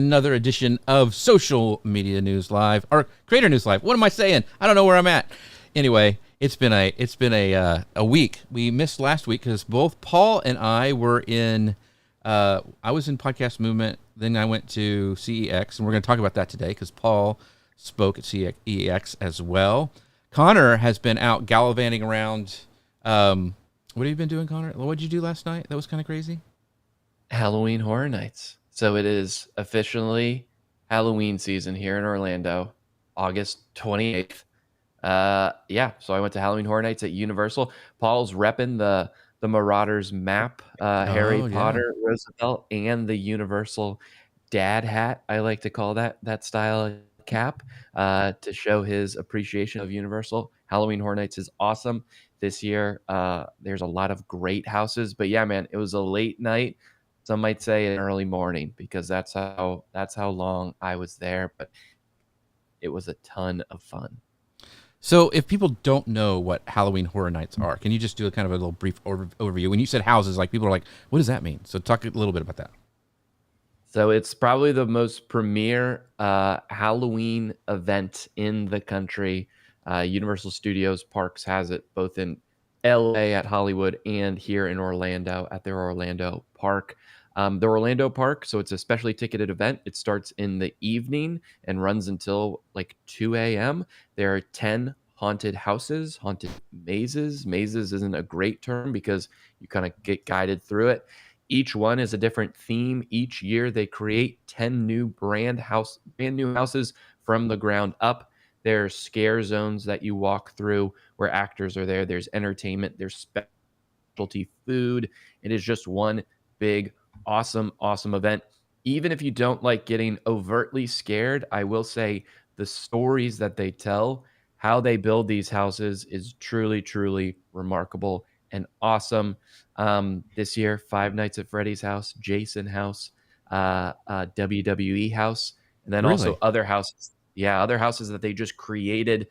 Another edition of Social Media News Live, or Creator News Live. What am I saying? I don't know where I'm at. Anyway, it's been a week. We missed last week because both Paul and I were in. I was in Podcast Movement, then I went to CEX, and we're going to talk about that today because Paul spoke at CEX as well. Conor has been out gallivanting around. What have you been doing, Conor? What did you do last night? That was kind of crazy. Halloween Horror Nights. So it is officially Halloween season here in Orlando, August 28th. So I went to Halloween Horror Nights at Universal. Paul's repping the Marauders map, Harry Potter, Roosevelt, and the Universal dad hat, I like to call that style cap, to show his appreciation of Universal. Halloween Horror Nights is awesome this year. There's a lot of great houses, but yeah, man, it was a late night. Some might say an early morning because that's how long I was there, but it was a ton of fun. So if people don't know what Halloween Horror Nights are, can you just do a kind of a little brief overview? When you said houses, like people are like, what does that mean? So talk a little bit about that. So it's probably the most premier Halloween event in the country. Universal Studios Parks has it both in LA at Hollywood and here in Orlando at their Orlando Park. The Orlando Park, so it's a specially ticketed event. It starts in the evening and runs until like 2 a.m. There are 10 haunted houses, haunted mazes. Mazes isn't a great term because you kind of get guided through it. Each one is a different theme. Each year they create 10 new brand new houses from the ground up. There's scare zones that you walk through where actors are there. There's entertainment. There's specialty food. It is just one big awesome event. Even if you don't like getting overtly scared, I will say the stories that they tell, how they build these houses is truly remarkable and awesome. This year, Five Nights at Freddy's house, Jason house, WWE house, and then also other houses. Yeah, other houses that they just created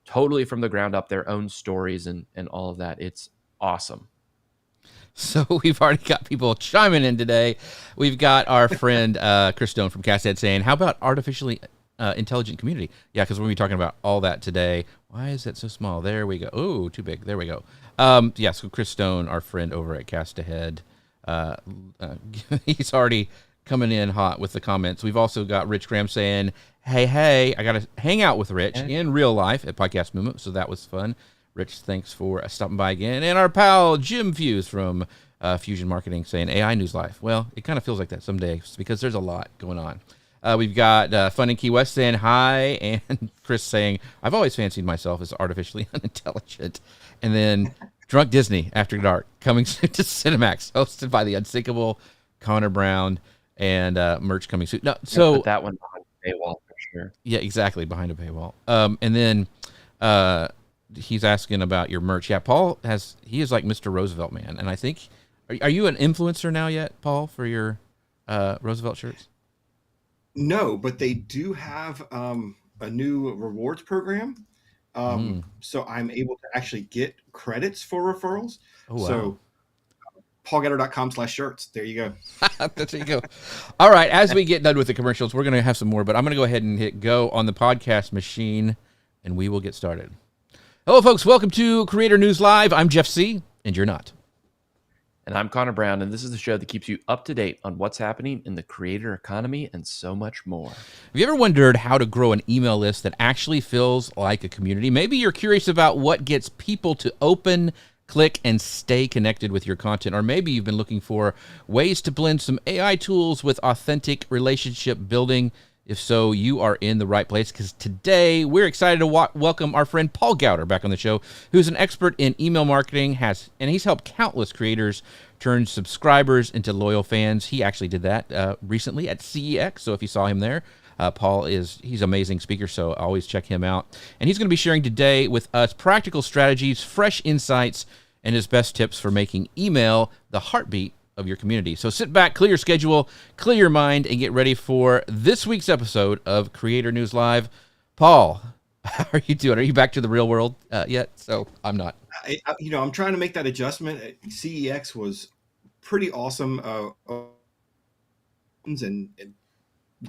totally from the ground up, their own stories and all of that. It's awesome. So we've already got people chiming in today. We've got our friend Chris Stone from Casthead saying, how about artificially intelligent community? Yeah, because we're going to be talking about all that today. Why is that so small? There we go. Oh, too big. There we go. So Chris Stone, our friend over at Casthead, he's already coming in hot with the comments. We've also got Rich Graham saying, hey, I got to hang out with Rich in real life at Podcast Movement, so that was fun. Rich, thanks for stopping by again. And our pal Jim Fuse from Fusion Marketing saying AI News Live. Well, it kind of feels like that some days because there's a lot going on. We've got Fun in Key West saying hi, and Chris saying, I've always fancied myself as artificially unintelligent. And then Drunk Disney After Dark coming soon to Cinemax, hosted by the unsinkable Conor Brown, and merch coming soon. No, so put that one behind a paywall for sure. Yeah, exactly, behind a paywall. And then he's asking about your merch. Yeah, Paul he is like Mr. Roosevelt man, and I think are you an influencer now yet, Paul, for your Roosevelt shirts? No, but they do have a new rewards program, so I'm able to actually get credits for referrals. Oh, wow. So paulgowder.com/shirts. There you go. There you go. All right, as we get done with the commercials, we're going to have some more, but I'm going to go ahead and hit go on the podcast machine, and we will get started. Hello, folks. Welcome to Creator News Live. I'm Jeff C., and you're not. And I'm Conor Brown, and this is the show that keeps you up to date on what's happening in the creator economy and so much more. Have you ever wondered how to grow an email list that actually feels like a community? Maybe you're curious about what gets people to open, click, and stay connected with your content. Or maybe you've been looking for ways to blend some AI tools with authentic relationship building. If so, you are in the right place, because today we're excited to welcome our friend Paul Gowder back on the show, who's an expert in email marketing, and he's helped countless creators turn subscribers into loyal fans. He actually did that recently at CEX, so if you saw him there, Paul he's an amazing speaker, so always check him out. And he's going to be sharing today with us practical strategies, fresh insights, and his best tips for making email the heartbeat of your community. So sit back, clear your schedule, clear your mind, and get ready for this week's episode of Creator News Live. Paul, how are you doing? Are you back to the real world yet? So I'm not. I'm trying to make that adjustment. CEX was pretty awesome, and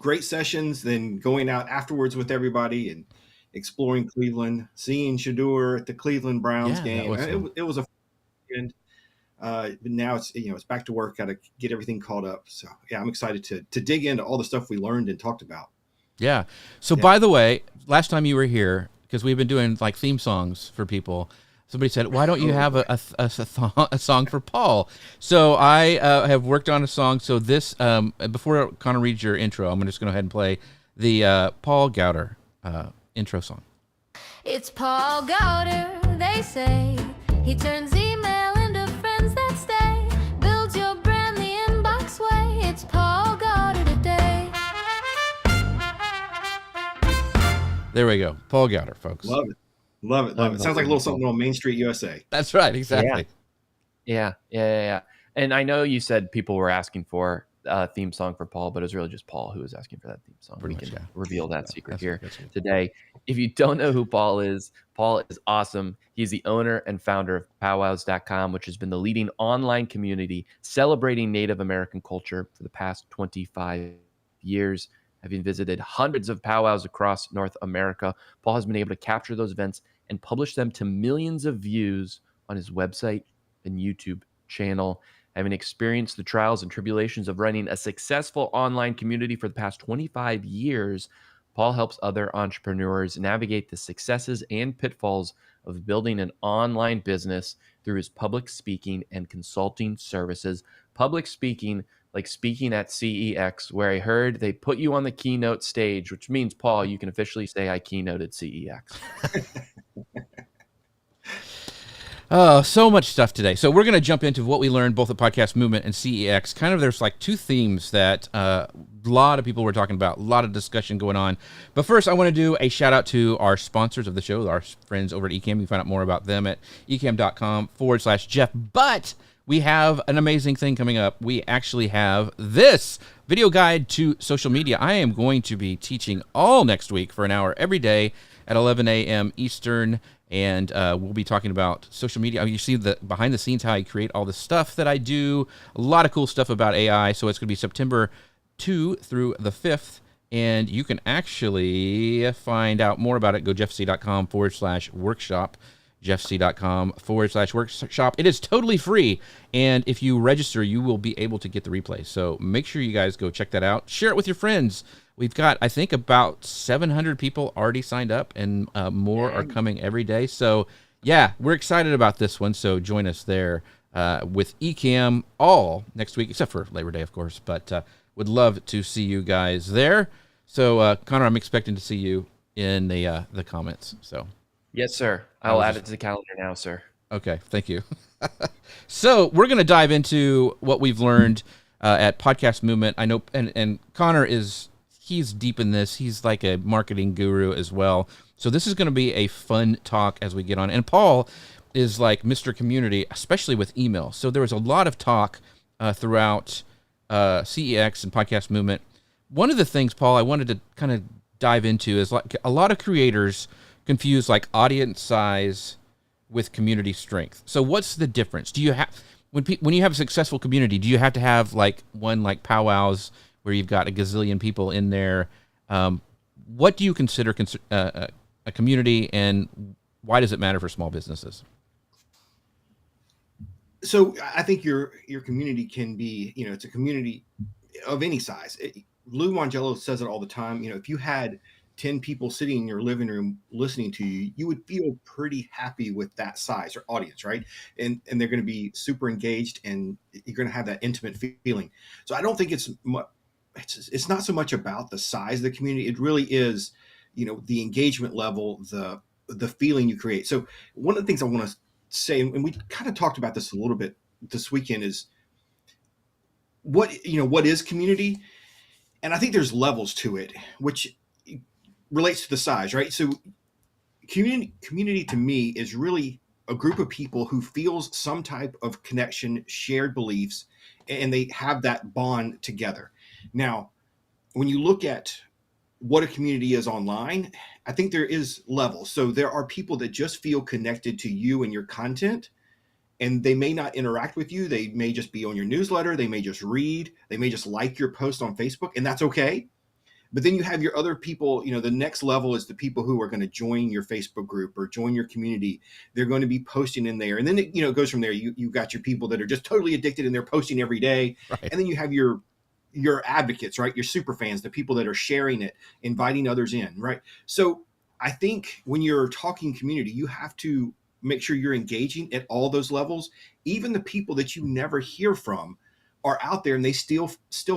great sessions, then going out afterwards with everybody and exploring Cleveland, seeing Shador at the Cleveland Browns Yeah, that game. was It was a weekend. But now it's back to work. Got to get everything caught up. So yeah, I'm excited to dig into all the stuff we learned and talked about. yeah. So Yeah. by the way, last time you were here, because we've been doing like theme songs for people, somebody said, why don't you have a song for Paul? So I have worked on a song. So this, before Conor reads your intro, I'm just going to go ahead and play the Paul Gowder intro song. It's Paul Gowder, they say. He turns email into friends that stay. Builds your brand the inbox way. It's Paul Gowder today. There we go. Paul Gowder, folks. Love it. Love it. Love it. Sounds like a little something on Main Street USA. That's right. Exactly. Yeah. And I know you said people were asking for a theme song for Paul, but it was really just Paul who was asking for that theme song. Pretty We much, can yeah. reveal that secret That's here good. today. If you don't know who Paul is awesome. He's the owner and founder of powwows.com, which has been the leading online community celebrating Native American culture for the past 25 years. Having visited hundreds of powwows across North America, Paul has been able to capture those events and publish them to millions of views on his website and YouTube channel. Having experienced the trials and tribulations of running a successful online community for the past 25 years, Paul helps other entrepreneurs navigate the successes and pitfalls of building an online business through his public speaking and consulting services. Public speaking, like speaking at CEX, where I heard they put you on the keynote stage, which means, Paul, you can officially say I keynoted CEX. Oh, so much stuff today. So we're going to jump into what we learned both at Podcast Movement and CEX. Kind of there's like two themes that a lot of people were talking about, a lot of discussion going on. But first, I want to do a shout out to our sponsors of the show, our friends over at Ecamm. You can find out more about them at ecamm.com/Jeff. But we have an amazing thing coming up. We actually have this video guide to social media. I am going to be teaching all next week for an hour every day at 11 a.m. Eastern. And we'll be talking about social media. I mean, you see the behind the scenes, how I create all the stuff that I do. A lot of cool stuff about AI. So it's going to be September 2 through the 5th. And you can actually find out more about it. Go jeffc.com/workshop. jeffc.com/workshop. It is totally free. And if you register, you will be able to get the replay. So make sure you guys go check that out. Share it with your friends. We've got, I think, about 700 people already signed up, and more are coming every day. So, yeah, we're excited about this one. So join us there with Ecamm all next week, except for Labor Day, of course. But would love to see you guys there. So, Conor, I'm expecting to see you in the comments. So, Yes, sir. I'll add it to the calendar now, sir. okay, thank you. So we're going to dive into what we've learned at Podcast Movement. I know, and Conor he's deep in this. He's like a marketing guru as well. So this is going to be a fun talk as we get on. And Paul is like Mr. Community, especially with email. So there was a lot of talk throughout CEX and Podcast Movement. One of the things, Paul, I wanted to kind of dive into is like a lot of creators confuse like audience size with community strength. So what's the difference? Do you have when you have a successful community, do you have to have like one like powwows where you've got a gazillion people in there? What do you consider a community, and why does it matter for small businesses? So I think your community can be, it's a community of any size. Lou Mangello says it all the time. If you had 10 people sitting in your living room listening to you, you would feel pretty happy with that size or audience, right? And they're going to be super engaged, and you're going to have that intimate feeling. So I don't think it's not so much about the size of the community. It really is, the engagement level, the feeling you create. So one of the things I want to say, and we kind of talked about this a little bit this weekend, is what is community? And I think there's levels to it, which relates to the size, right? So community to me is really a group of people who feels some type of connection, shared beliefs, and they have that bond together. Now, when you look at what a community is online, I think there is levels. So there are people that just feel connected to you and your content, and they may not interact with you. They may just be on your newsletter. They may just read. They may just like your post on Facebook, and that's okay. But then you have your other people, the next level is the people who are going to join your Facebook group or join your community. They're going to be posting in there. And then, it goes from there. You've got your people that are just totally addicted and they're posting every day. Right. And then you have your advocates, right? Your super fans, the people that are sharing it, inviting others in, right? So I think when you're talking community, you have to make sure you're engaging at all those levels. Even the people that you never hear from are out there and they still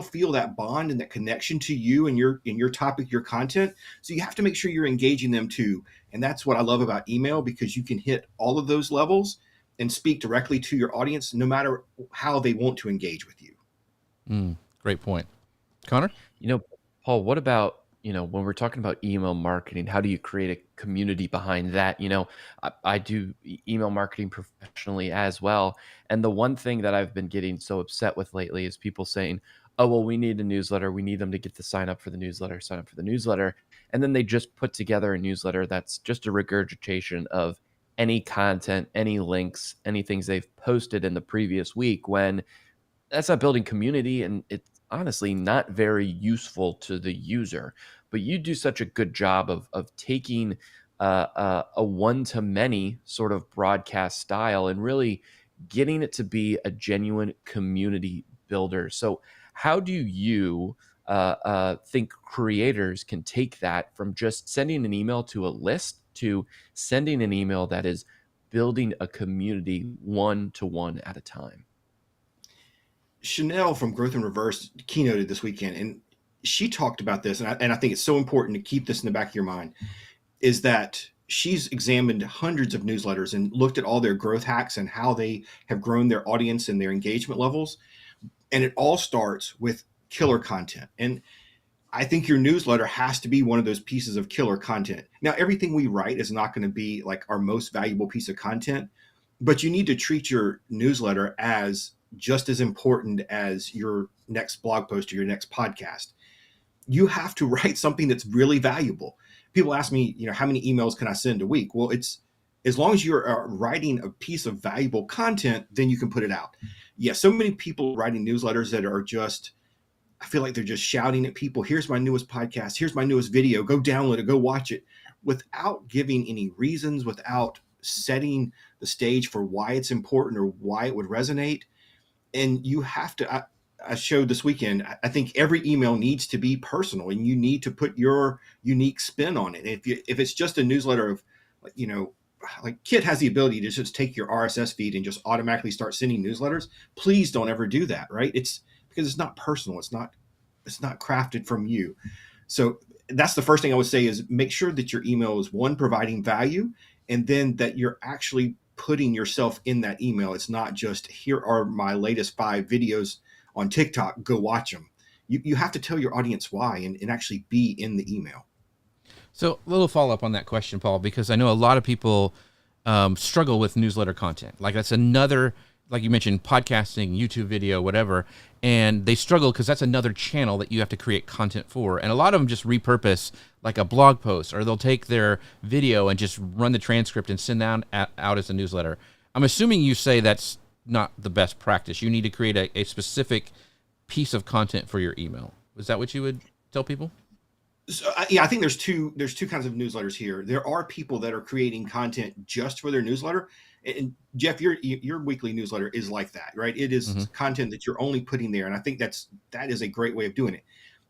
feel that bond and that connection to you and your topic, your content. So you have to make sure you're engaging them too. And that's what I love about email, because you can hit all of those levels and speak directly to your audience, no matter how they want to engage with you. Great point. Conor? Paul, what about, when we're talking about email marketing, how do you create a community behind that? I do email marketing professionally as well. And the one thing that I've been getting so upset with lately is people saying, oh, well, we need a newsletter. We need them to get the sign up for the newsletter. And then they just put together a newsletter that's just a regurgitation of any content, any links, any things they've posted in the previous week, when that's not building community, and it's honestly not very useful to the user. But you do such a good job of taking a one-to-many sort of broadcast style and really getting it to be a genuine community builder. So how do you think creators can take that from just sending an email to a list to sending an email that is building a community one-to-one at a time? Chanel from Growth in Reverse keynoted this weekend, and she talked about this, and I think it's so important to keep this in the back of your mind, is that she's examined hundreds of newsletters and looked at all their growth hacks and how they have grown their audience and their engagement levels. And it all starts with killer content. And I think your newsletter has to be one of those pieces of killer content. Now, everything we write is not going to be like our most valuable piece of content, but you need to treat your newsletter as just as important as your next blog post or your next podcast. You have to write something that's really valuable. People ask me, how many emails can I send a week? Well, it's as long as you're writing a piece of valuable content, then you can put it out. Yeah, so many people writing newsletters that are just, I feel like they're just shouting at people, here's my newest podcast, here's my newest video, go download it, go watch it, without giving any reasons, without setting the stage for why it's important or why it would resonate. And you have to, I showed this weekend, I think every email needs to be personal, and you need to put your unique spin on it. If it's just a newsletter of, like Kit has the ability to just take your RSS feed and just automatically start sending newsletters. Please don't ever do that, right? It's because it's not personal. It's not crafted from you. So that's the first thing I would say, is make sure that your email is, one, providing value, and then that you're actually putting yourself in that email. It's not just, here are my latest 5 videos on TikTok, go watch them. You have to tell your audience why and actually be in the email. So a little follow-up on that question, Paul, because I know a lot of people struggle with newsletter content. Like that's another, like you mentioned, podcasting, YouTube video, whatever, and they struggle because that's another channel that you have to create content for. And a lot of them just repurpose like a blog post, or they'll take their video and just run the transcript and send out as a newsletter. I'm assuming you say that's not the best practice. You need to create a specific piece of content for your email. Is that what you would tell people? So, yeah, I think there's two kinds of newsletters here. There are people that are creating content just for their newsletter. And Jeff, your weekly newsletter is like that, right? It is content that you're only putting there. And I think that is a great way of doing it.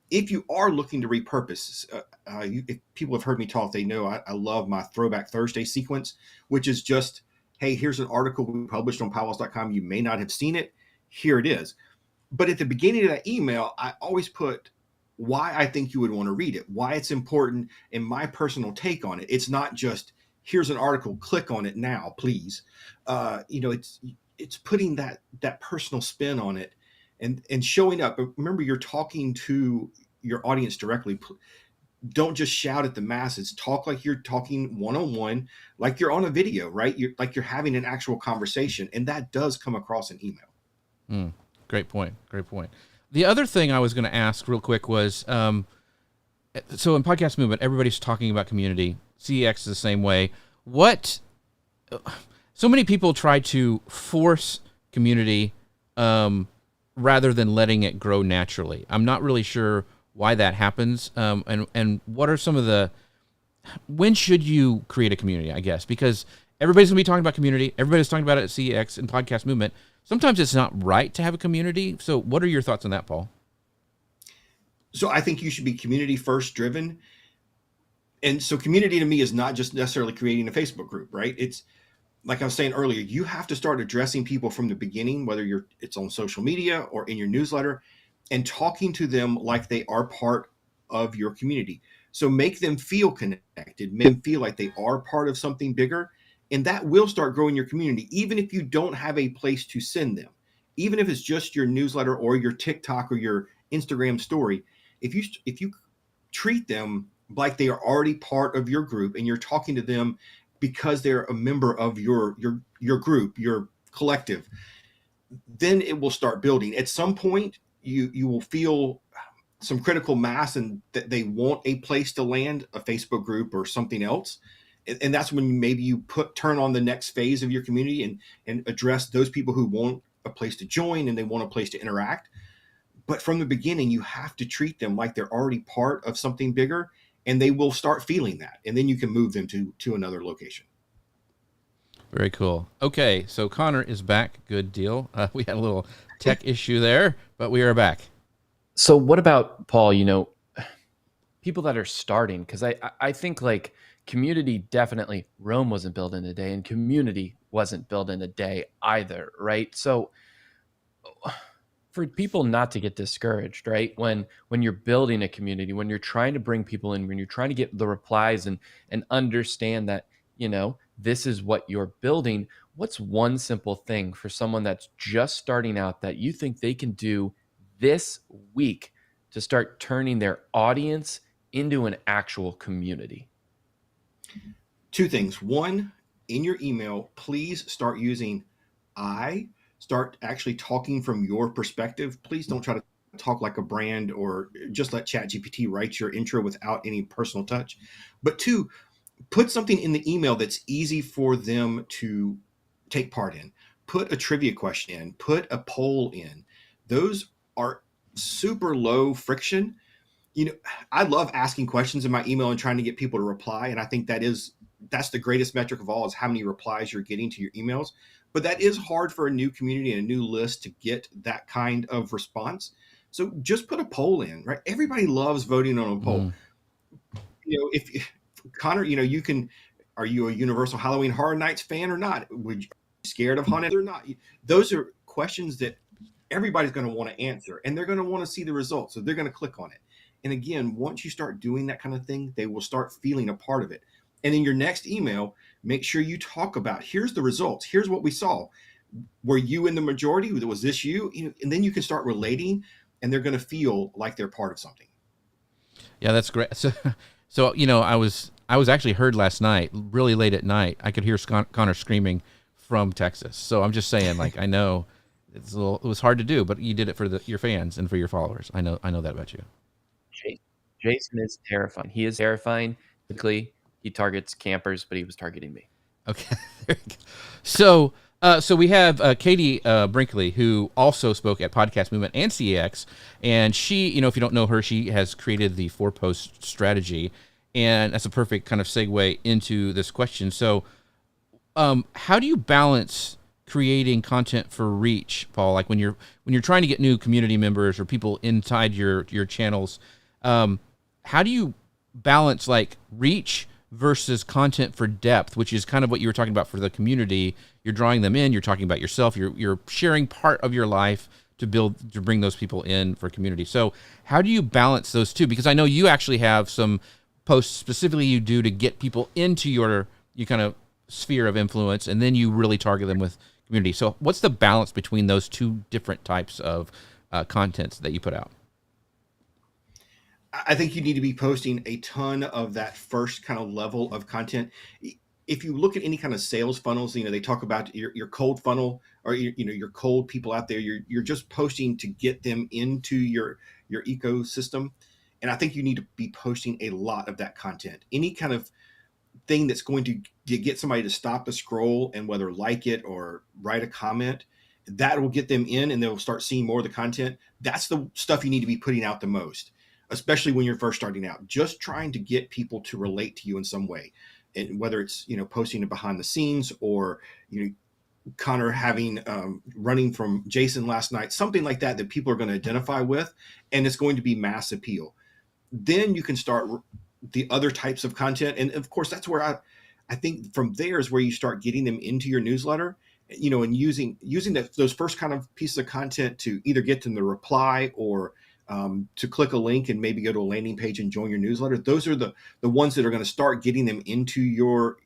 If you are looking to repurpose, if people have heard me talk, they know I love my Throwback Thursday sequence, which is just, hey, here's an article we published on powwows.com. You may not have seen it. Here it is. But at the beginning of that email, I always put why I think you would want to read it, why it's important, and my personal take on it. It's not just, here's an article, click on it now, please. It's putting that personal spin on it and showing up. Remember, you're talking to your audience directly. Don't just shout at the masses. Talk like you're talking one-on-one, like you're on a video, right? You're having an actual conversation, and that does come across in email. Great point. The other thing I was going to ask real quick was, so in Podcast Movement, everybody's talking about community. CEX is the same way. So many people try to force community rather than letting it grow naturally. I'm not really sure why that happens, and what are some of the, when should you create a community, I guess, because everybody's gonna be talking about community. Everybody's talking about it at CEX and Podcast Movement. Sometimes it's not right to have a community. So what are your thoughts on that, Paul? So I think you should be community first driven. And so community to me is not just necessarily creating a Facebook group, right? It's like I was saying earlier, you have to start addressing people from the beginning, whether it's on social media or in your newsletter, and talking to them like they are part of your community. So make them feel connected, make them feel like they are part of something bigger, and that will start growing your community, even if you don't have a place to send them, even if it's just your newsletter or your TikTok or your Instagram story. If you treat them like they are already part of your group and you're talking to them because they're a member of your group, your collective, then it will start building. At some point, you will feel some critical mass and that they want a place to land, a Facebook group or something else. And that's when maybe you turn on the next phase of your community and address those people who want a place to join and they want a place to interact. But from the beginning, you have to treat them like they're already part of something bigger, and they will start feeling that. And then you can move them to another location. Very cool. Okay, so Conor is back. Good deal. We had a little tech issue there, but we are back. So what about, Paul, people that are starting? Because I think like community, definitely Rome wasn't built in a day, and community wasn't built in a day either, right? So for people not to get discouraged, right? When you're building a community, when you're trying to bring people in, when you're trying to get the replies and understand that, this is what you're building, what's one simple thing for someone that's just starting out that you think they can do this week to start turning their audience into an actual community? Two things. One, in your email, please start using start actually talking from your perspective. Please don't try to talk like a brand or just let ChatGPT write your intro without any personal touch. But two, put something in the email that's easy for them to take part in. Put a trivia question in, put a poll in. Those are super low friction. I love asking questions in my email and trying to get people to reply. And I think that's the greatest metric of all, is how many replies you're getting to your emails. But that is hard for a new community and a new list to get that kind of response. So just put a poll in, right? Everybody loves voting on a poll. If Conor, are you a Universal Halloween Horror Nights fan or not? Would you be scared of haunted or not? Those are questions that everybody's going to want to answer, and they're going to want to see the results. So they're going to click on it. And again, once you start doing that kind of thing, they will start feeling a part of it. And in your next email, make sure you talk about, here's the results. Here's what we saw. Were you in the majority? Was this you? And then you can start relating, and they're going to feel like they're part of something. Yeah, that's great. So I was actually heard last night, really late at night. I could hear Conor screaming from Texas. So I'm just saying, like, I know it was hard to do, but you did it for your fans and for your followers. I know that about you. Jason is terrifying. He is terrifying. Typically, he targets campers, but he was targeting me. Okay. There you go. So we have Katie Brinkley, who also spoke at Podcast Movement and CEX. And she, if you don't know her, she has created the 4-post strategy. And that's a perfect kind of segue into this question. So how do you balance creating content for reach, Paul? Like when you're trying to get new community members or people inside your channels, how do you balance like reach versus content for depth, which is kind of what you were talking about for the community? You're drawing them in, you're talking about yourself, you're sharing part of your life to bring those people in for community. So how do you balance those two? Because I know you actually have some posts specifically you do to get people into your kind of sphere of influence, and then you really target them with community. So what's the balance between those two different types of contents that you put out? I think you need to be posting a ton of that first kind of level of content. If you look at any kind of sales funnels, they talk about your cold funnel, or your cold people out there. You're just posting to get them into your ecosystem. And I think you need to be posting a lot of that content. Any kind of thing that's going to get somebody to stop the scroll and whether like it or write a comment, that will get them in and they'll start seeing more of the content. That's the stuff you need to be putting out the most. especially when you're first starting out, just trying to get people to relate to you in some way. And whether it's, posting it behind the scenes, or, Conor having running from Jason last night, something like that people are going to identify with, and it's going to be mass appeal. Then you can start the other types of content. And of course, that's where I think from there is where you start getting them into your newsletter, and using those first kind of pieces of content to either get them to reply, or to click a link and maybe go to a landing page and join your newsletter. Those are the ones that are going to start getting them into your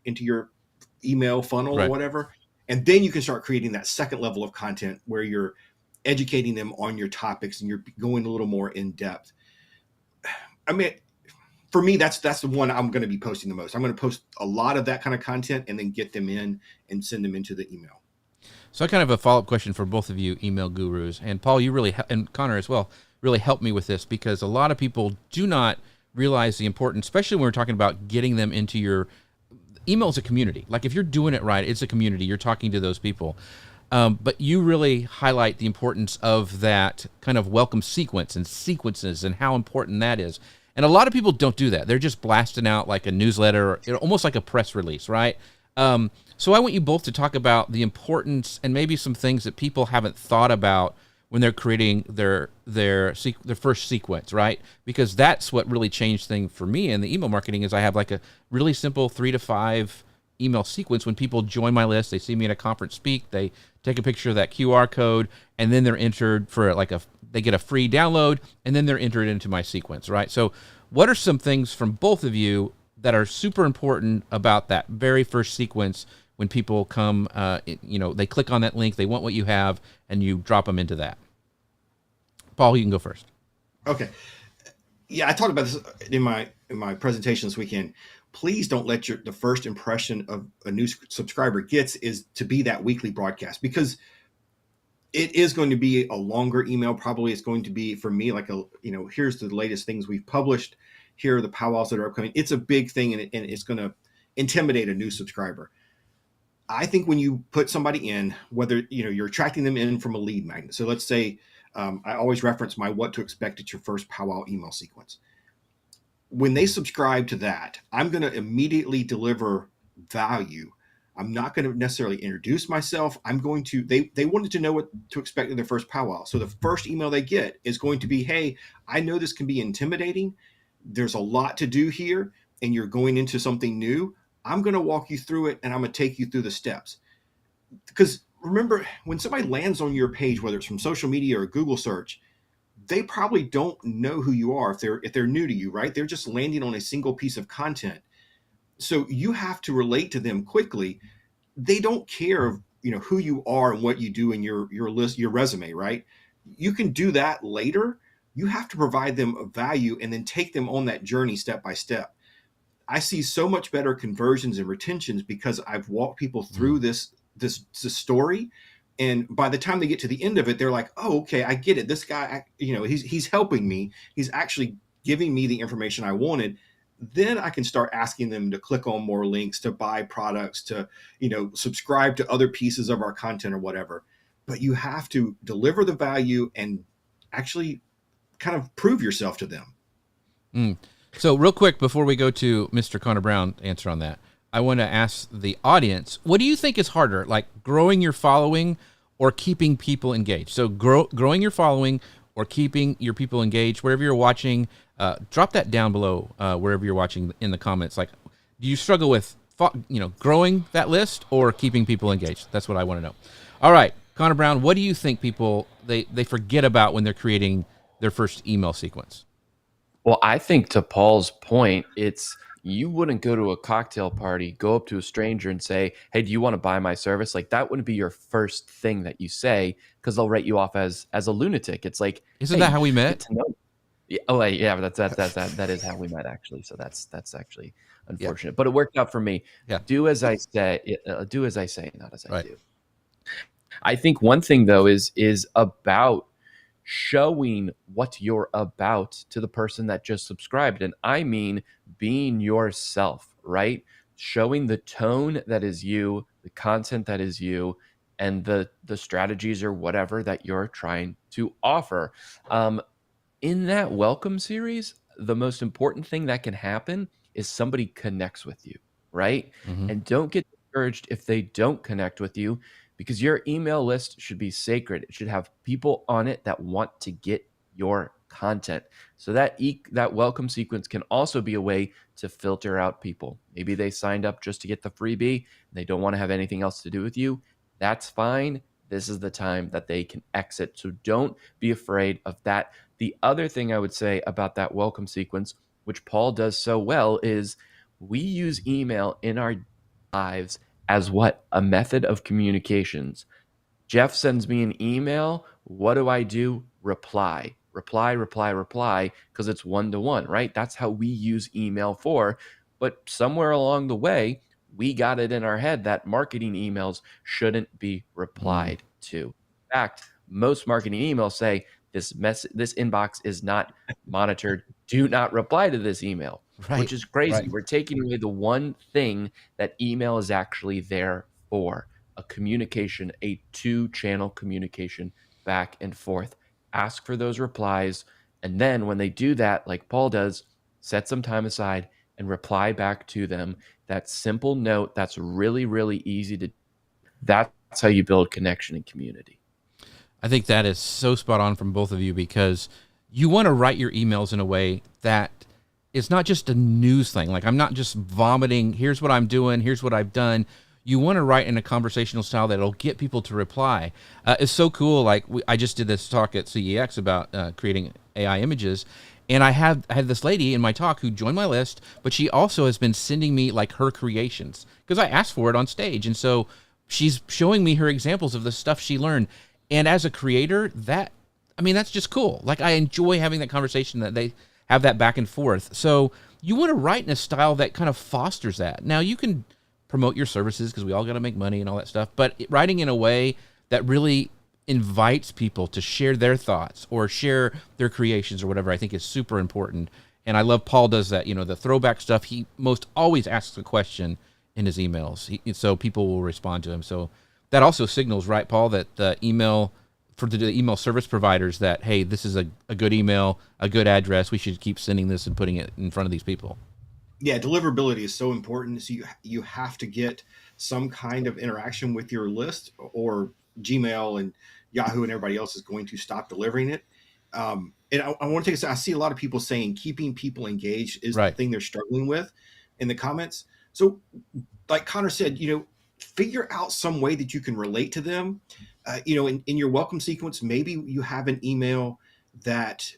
email funnel, Right. or whatever. And then you can start creating that second level of content where you're educating them on your topics and you're going a little more in depth. I mean, for me, that's the one I'm going to be posting the most. I'm going to post a lot of that kind of content and then get them in and send them into the email. So I kind of have a follow-up question for both of you email gurus. And Paul, you really, and Conor as well, really helped me with this, because a lot of people do not realize the importance, especially when we're talking about getting them into your email. Is a community. Like, if you're doing it right, it's a community. You're talking to those people. But you really highlight the importance of that kind of welcome sequence and sequences and how important that is. And a lot of people don't do that. They're just blasting out like a newsletter, or almost like a press release, right? So I want you both to talk about the importance and maybe some things that people haven't thought about when they're creating their first sequence, right? Because that's what really changed things for me in the email marketing. Is I have like a really simple 3 to 5 email sequence. When people join my list, they see me at a conference speak, they take a picture of that QR code, and then they're entered for they get a free download, and then they're entered into my sequence, right? So what are some things from both of you that are super important about that very first sequence when people come, they click on that link, they want what you have, and you drop them into that? Paul, you can go first. Okay. Yeah, I talked about this in my presentation this weekend. Please don't let the first impression of a new subscriber gets is to be that weekly broadcast, because it is going to be a longer email. Probably it's going to be, for me, like here's the latest things we've published. Here are the powwows that are upcoming. It's a big thing, and it's going to intimidate a new subscriber. I think when you put somebody in, whether you're attracting them in from a lead magnet. So let's say I always reference my what to expect at your first powwow email sequence. When they subscribe to that, I'm going to immediately deliver value. I'm not going to necessarily introduce myself. I'm going to, they wanted to know what to expect in their first powwow. So the first email they get is going to be, hey, I know this can be intimidating. There's a lot to do here, and you're going into something new. I'm going to walk you through it, and I'm going to take you through the steps. Because remember, when somebody lands on your page, whether it's from social media or Google search, they probably don't know who you are if they're new to you, right? They're just landing on a single piece of content. So you have to relate to them quickly. They don't care, who you are and what you do in your list, your resume, right? You can do that later. You have to provide them a value and then take them on that journey step by step. I see so much better conversions and retentions because I've walked people through this story. And by the time they get to the end of it, they're like, oh, okay, I get it. This guy, he's helping me. He's actually giving me the information I wanted. Then I can start asking them to click on more links, to buy products, to, subscribe to other pieces of our content or whatever. But you have to deliver the value and actually kind of prove yourself to them. So real quick, before we go to Mr. Conor Brown answer on that, I want to ask the audience, what do you think is harder, like growing your following or keeping people engaged? So growing your following or keeping your people engaged, wherever you're watching, drop that down below, wherever you're watching in the comments. Like, do you struggle with, growing that list or keeping people engaged? That's what I want to know. All right, Conor Brown, what do you think people, they forget about when they're creating their first email sequence? Well, I think to Paul's point, you wouldn't go to a cocktail party, go up to a stranger and say, hey, do you want to buy my service? Like, that wouldn't be your first thing that you say, because they'll write you off as a lunatic. It's like, isn't that how we met? Yeah, but that is how we met, actually. So that's actually unfortunate, but it worked out for me. Yeah. Do as I say, not as I do. I think one thing though is about showing what you're about to the person that just subscribed. And I mean being yourself, right? Showing the tone that is you, the content that is you, and the strategies or whatever that you're trying to offer. in that welcome series, the most important thing that can happen is somebody connects with you, right? Mm-hmm. And don't get discouraged if they don't connect with you, because your email list should be sacred. It should have people on it that want to get your content. So that that welcome sequence can also be a way to filter out people. Maybe they signed up just to get the freebie and they don't want to have anything else to do with you. That's fine. This is the time that they can exit. So don't be afraid of that. The other thing I would say about that welcome sequence, which Paul does so well, is we use email in our lives as what? A method of communications. Jeff sends me an email. What do? Reply, because it's one-to-one, right? That's how we use email for. But somewhere along the way, we got it in our head that marketing emails shouldn't be replied to. In fact, most marketing emails say this inbox is not monitored. Do not reply to this email, which is crazy. Right. We're taking away the one thing that email is actually there for, a communication, a two-channel communication back and forth. Ask for those replies. And then when they do that, like Paul does, set some time aside and reply back to them. That simple note, that's really, really easy to do. That's how you build connection and community. I think that is so spot on from both of you, because you want to write your emails in a way that it's not just a news thing. Like, I'm not just vomiting, here's what I'm doing, here's what I've done. You want to write in a conversational style that'll get people to reply. It's so cool. Like, I just did this talk at CEX about creating AI images. And I had this lady in my talk who joined my list, but she also has been sending me like her creations because I asked for it on stage. And so she's showing me her examples of the stuff she learned. And as a creator, that's just cool. Like, I enjoy having that conversation, that they have that back and forth. So you want to write in a style that kind of fosters that. Now, you can promote your services because we all got to make money and all that stuff, but writing in a way that really invites people to share their thoughts or share their creations or whatever, I think is super important. And I love Paul does that. The throwback stuff, he most always asks a question in his emails, so people will respond to him. So that also signals, right, Paul, that the email for the email service providers that, hey, this is a good email, a good address. We should keep sending this and putting it in front of these people. Yeah, deliverability is so important. So you have to get some kind of interaction with your list, or Gmail and Yahoo and everybody else is going to stop delivering it. And I want to take a second. I see a lot of people saying keeping people engaged is the thing they're struggling with in the comments. So like Conor said, figure out some way that you can relate to them. In your welcome sequence, maybe you have an email that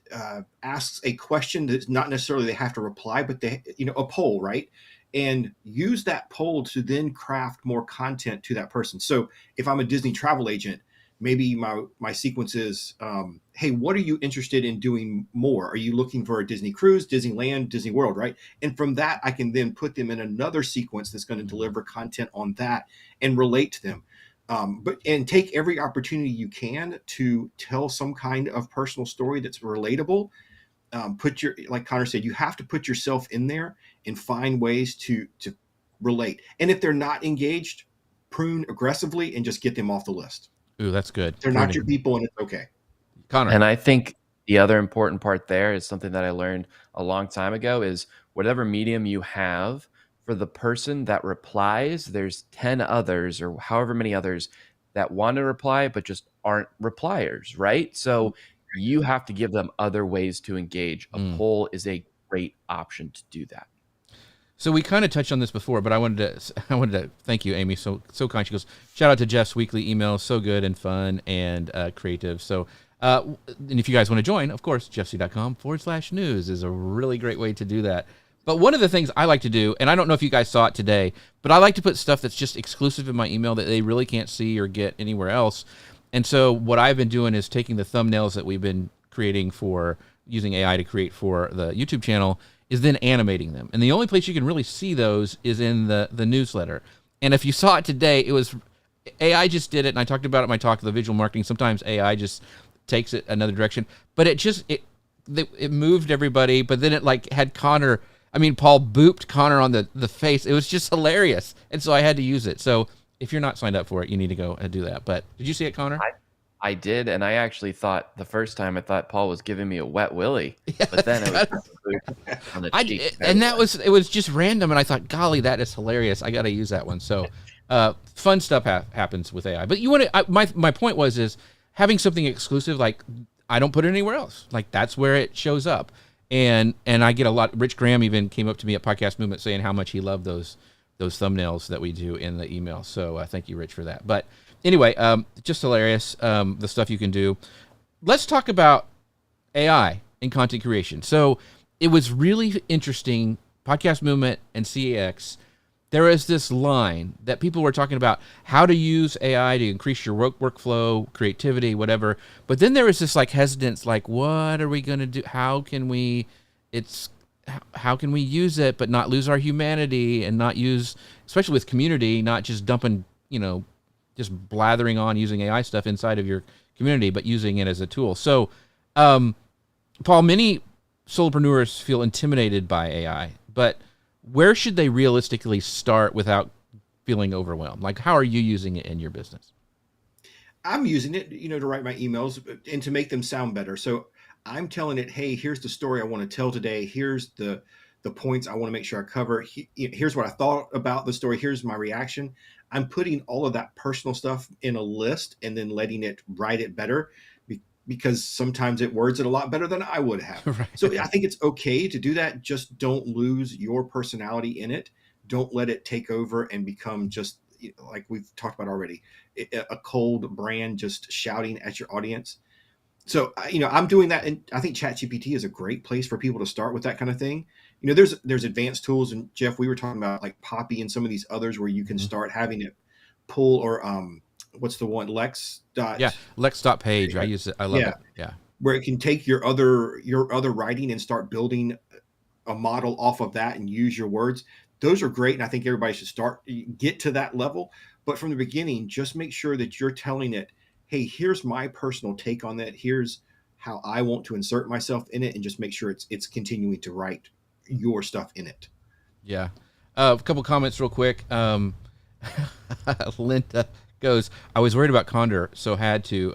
asks a question that's not necessarily they have to reply, but a poll, right? And use that poll to then craft more content to that person. So if I'm a Disney travel agent, maybe my sequence is, hey, what are you interested in doing more? Are you looking for a Disney cruise, Disneyland, Disney World, right? And from that, I can then put them in another sequence that's going to deliver content on that and relate to them. And take every opportunity you can to tell some kind of personal story that's relatable. Like Conor said, you have to put yourself in there and find ways to relate. And if they're not engaged, prune aggressively and just get them off the list. Ooh, that's good. They're not your people, and it's okay. Conor. And I think the other important part there is something that I learned a long time ago is whatever medium you have, for the person that replies, there's 10 others or however many others that want to reply, but just aren't repliers, right? So you have to give them other ways to engage. A poll is a great option to do that. So we kind of touched on this before, but I wanted to thank you, Amy. So kind. She goes, shout out to Jeff's weekly emails. So good and fun and creative. So, and if you guys want to join, of course, jeffc.com/news is a really great way to do that. But one of the things I like to do, and I don't know if you guys saw it today, but I like to put stuff that's just exclusive in my email that they really can't see or get anywhere else. And so what I've been doing is taking the thumbnails that we've been creating for using AI to create for the YouTube channel is then animating them. And the only place you can really see those is in the newsletter. And if you saw it today, it was AI just did it. And I talked about it in my talk, the visual marketing. Sometimes AI just takes it another direction, but it moved everybody. But then it like had Conor, Paul booped Conor on the face. It was just hilarious. And so I had to use it. So if you're not signed up for it, you need to go and do that. But did you see it, Conor? I did, and I actually thought the first time I thought Paul was giving me a wet willy, but then it was on the cheek. And it was just random, and I thought, golly, that is hilarious. I got to use that one. So, fun stuff happens with AI. But my point is having something exclusive, like I don't put it anywhere else. Like that's where it shows up, and I get a lot. Rich Graham even came up to me at Podcast Movement saying how much he loved those thumbnails that we do in the email. So thank you, Rich, for that. But anyway, just hilarious, the stuff you can do. Let's talk about AI in content creation. So it was really interesting, Podcast Movement and CEX. There is this line that people were talking about how to use AI to increase your workflow, creativity, whatever. But then there was this like hesitance, like, what are we going to do? How can we use it, but not lose our humanity and not use, especially with community, not just dumping, just blathering on using AI stuff inside of your community, but using it as a tool. So, Paul, many solopreneurs feel intimidated by AI, but where should they realistically start without feeling overwhelmed? Like, how are you using it in your business? I'm using it, to write my emails and to make them sound better. So I'm telling it, hey, here's the story I want to tell today. Here's the points I want to make sure I cover. Here's what I thought about the story. Here's my reaction. I'm putting all of that personal stuff in a list and then letting it write it better, because sometimes it words it a lot better than I would have. Right. So I think it's okay to do that. Just don't lose your personality in it. Don't let it take over and become just like we've talked about already, a cold brand just shouting at your audience. So, I'm doing that. And I think ChatGPT is a great place for people to start with that kind of thing. There's advanced tools. And Jeff, we were talking about like Poppy and some of these others where you can start having it pull, or what's the one? Lex.page. I use it. I love it. Yeah. Where it can take your other writing and start building a model off of that and use your words. Those are great. And I think everybody should get to that level. But from the beginning, just make sure that you're telling it, hey, here's my personal take on that. Here's how I want to insert myself in it, and just make sure it's continuing to write your stuff in it. Yeah. A couple comments real quick. Linda goes, I was worried about Conor, so had to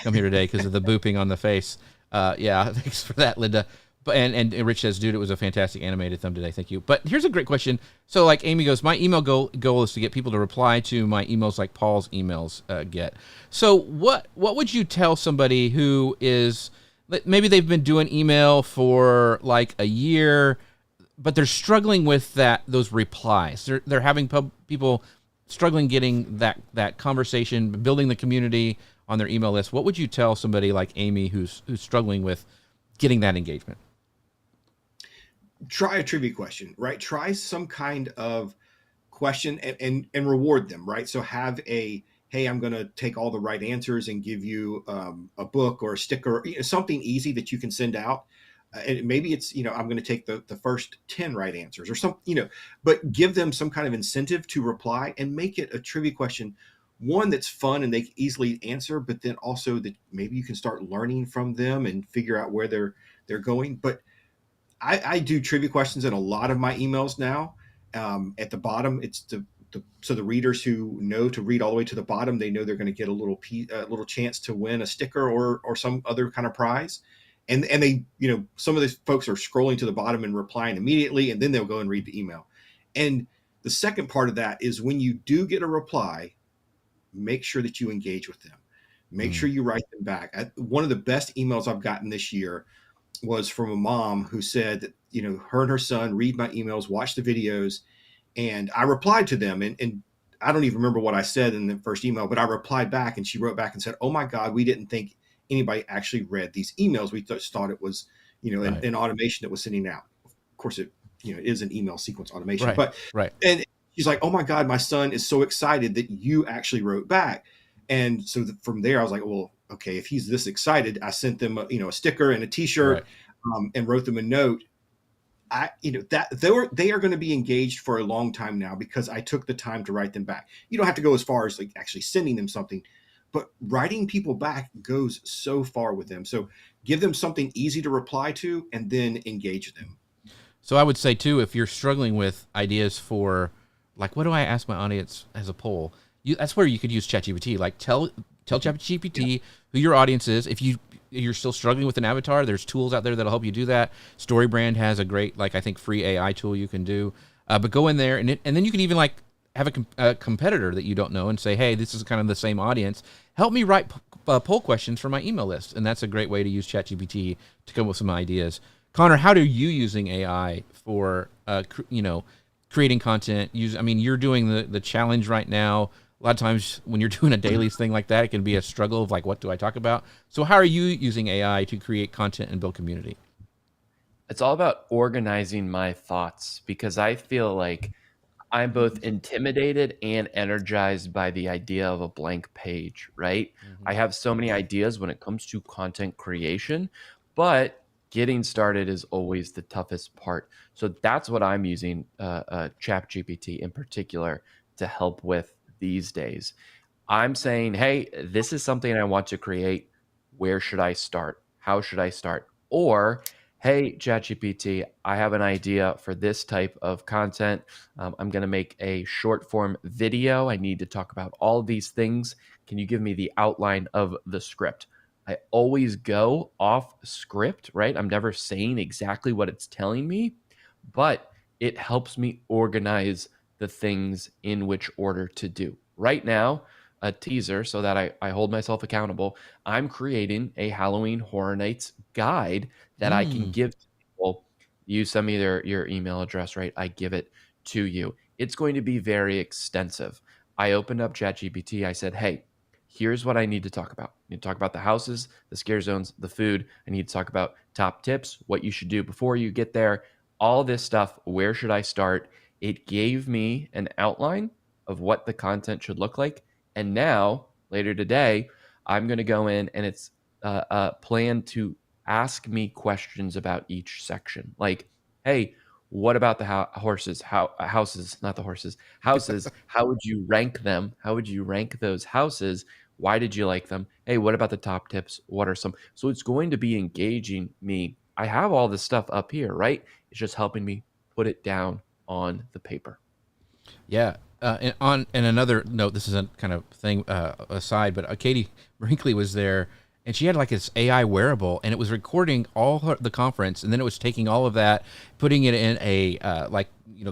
come here today because of the booping on the face. Yeah, thanks for that, Linda. But and Rich says, dude, it was a fantastic animated thumb today. Thank you. But here's a great question. So like Amy goes, my email goal is to get people to reply to my emails like Paul's emails get. So what would you tell somebody who is, maybe they've been doing email for like a year, but they're struggling with those replies. They're having people struggling getting that conversation, building the community on their email list. What would you tell somebody like Amy who's struggling with getting that engagement? Try a trivia question, right? Try some kind of question and reward them, right? So have hey, I'm going to take all the right answers and give you a book or a sticker, something easy that you can send out. And maybe it's, I'm going to take the first 10 right answers or something, but give them some kind of incentive to reply and make it a trivia question, one that's fun and they can easily answer, but then also that maybe you can start learning from them and figure out where they're going. But I do trivia questions in a lot of my emails now. At the bottom, it's so the readers who know to read all the way to the bottom, they know they're going to get a little chance to win a sticker or some other kind of prize. And they, some of these folks are scrolling to the bottom and replying immediately, and then they'll go and read the email. And the second part of that is when you do get a reply, make sure that you engage with them. Make sure you write them back. One of the best emails I've gotten this year was from a mom who said that, her and her son read my emails, watch the videos, and I replied to them. And I don't even remember what I said in the first email, but I replied back, and she wrote back and said, oh my God, we didn't think anybody actually read these emails. We just thought it was, right, an automation that was sending out. Of course, it is an email sequence automation, right, but right. And she's like, oh my God, my son is so excited that you actually wrote back. And so from there, I was like, well, okay, if he's this excited, I sent them, a sticker and a T-shirt, right, and wrote them a note. That they are going to be engaged for a long time now because I took the time to write them back. You don't have to go as far as like actually sending them something, but writing people back goes so far with them. So give them something easy to reply to and then engage them. So I would say too, if you're struggling with ideas for like, what do I ask my audience as a poll? That's where you could use ChatGPT. Like Tell ChatGPT who your audience is. If you're still struggling with an avatar, there's tools out there that'll help you do that. StoryBrand has a great, like, I think, free AI tool you can do. But go in there, and then you can even like have a competitor that you don't know and say, hey, this is kind of the same audience. Help me write poll questions for my email list. And that's a great way to use ChatGPT to come up with some ideas. Conor, how are you using AI for, creating content? You're doing the challenge right now. A lot of times when you're doing a daily thing like that, it can be a struggle of like, what do I talk about? So how are you using AI to create content and build community? It's all about organizing my thoughts, because I feel like I'm both intimidated and energized by the idea of a blank page, right? I have so many ideas when it comes to content creation, but getting started is always the toughest part. So that's what I'm using ChatGPT in particular to help with these days. I'm saying, hey, this is something I want to create. Where should I start? How should I start? Or, hey, ChatGPT, I have an idea for this type of content. I'm going to make a short form video. I need to talk about all of these things. Can you give me the outline of the script? I always go off script, right? I'm never saying exactly what it's telling me, but it helps me organize the things in which order to do. Right now, a teaser so that I hold myself accountable. I'm creating a Halloween Horror Nights guide that I can give to people. You send me your email address, right? I give it to you. It's going to be very extensive. I opened up ChatGPT. I said, hey, here's what I need to talk about. I need to talk about the houses, the scare zones, the food. I need to talk about top tips, what you should do before you get there, all this stuff. Where should I start? It gave me an outline of what the content should look like. And now, later today, I'm going to go in and it's planned to ask me questions about each section. Like, hey, what about the houses? Not the horses, houses. How would you rank them? How would you rank those houses? Why did you like them? Hey, what about the top tips? What are some? So it's going to be engaging me. I have all this stuff up here, right? It's just helping me put it down on the paper. Yeah. And another note, this is a kind of thing aside, but Katie Brinkley was there, and she had like this AI wearable, and it was recording all the conference, and then it was taking all of that, putting it in a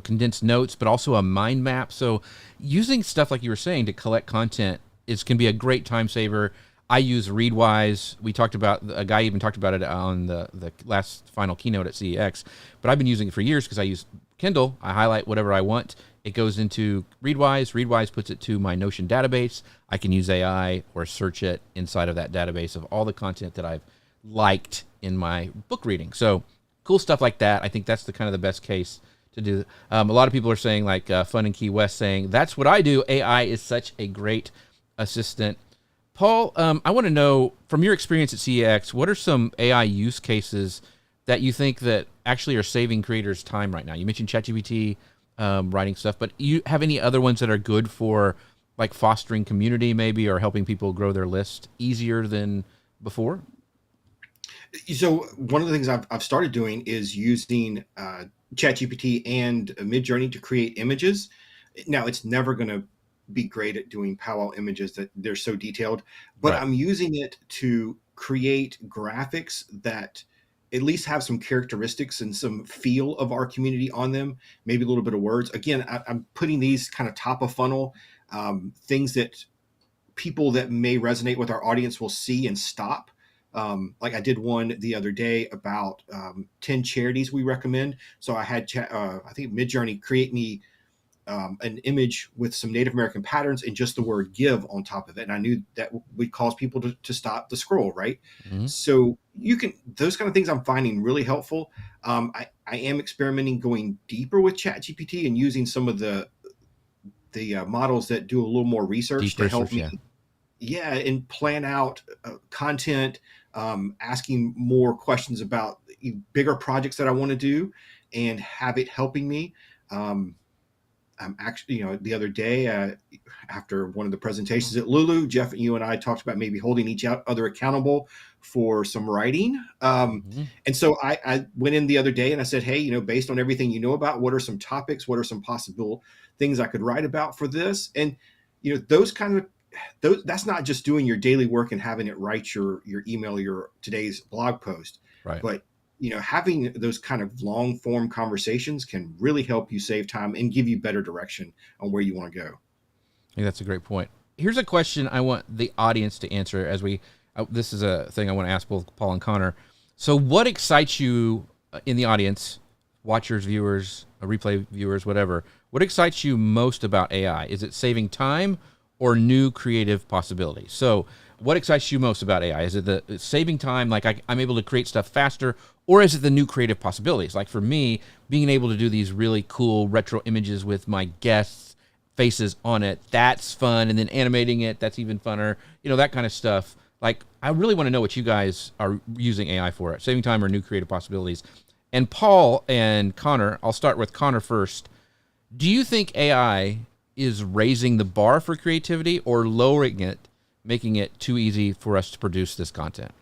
condensed notes, but also a mind map. So using stuff like you were saying to collect content can be a great time saver. I use Readwise. We talked about, a guy even talked about it on the last final keynote at CEX, but I've been using it for years because I use Kindle. I highlight whatever I want. It goes into Readwise. Readwise puts it to my Notion database. I can use AI or search it inside of that database of all the content that I've liked in my book reading. So cool stuff like that. I think that's the kind of the best case to do. A lot of people are saying, like Fun in Key West saying, that's what I do. AI is such a great assistant. Paul, I want to know, from your experience at CEX, what are some AI use cases that you think that actually are saving creators time right now? You mentioned ChatGPT, writing stuff, but you have any other ones that are good for like fostering community maybe, or helping people grow their list easier than before? So one of the things I've started doing is using ChatGPT and Midjourney to create images. Now, it's never going to be great at doing Powwow images that they're so detailed, but right. I'm using it to create graphics that at least have some characteristics and some feel of our community on them, maybe a little bit of words. Again, I'm putting these kind of top of funnel things that people that may resonate with our audience will see and stop. Like I did one the other day about 10 charities we recommend. So I had, I think Midjourney create me an image with some Native American patterns and just the word give on top of it. And I knew that would cause people to stop the scroll, right? Mm-hmm. So those kind of things I'm finding really helpful. I am experimenting going deeper with ChatGPT and using some of the models that do a little more research to help me. Yeah. And plan out content, asking more questions about bigger projects that I want to do and have it helping me. I'm actually, the other day after one of the presentations at Lulu, Jeff, you and I talked about maybe holding each other accountable for some writing. And so I went in the other day and I said, hey, based on everything you know about, what are some topics? What are some possible things I could write about for this? And, those kind of that's not just doing your daily work and having it write your email, your today's blog post, Right. but having those kind of long form conversations can really help you save time and give you better direction on where you want to go. I think that's a great point. Here's a question I want the audience to answer as this is a thing I want to ask both Paul and Conor. So what excites you in the audience, watchers, viewers, replay viewers, whatever, what excites you most about AI? Is it saving time or new creative possibilities? So what excites you most about AI? Is it the saving time, like I'm able to create stuff faster, or is it the new creative possibilities? Like for me, being able to do these really cool retro images with my guests' faces on it, that's fun. And then animating it, that's even funner. That kind of stuff. Like, I really want to know what you guys are using AI for, saving time or new creative possibilities. And Paul and Conor, I'll start with Conor first. Do you think AI is raising the bar for creativity or lowering it, making it too easy for us to produce this content?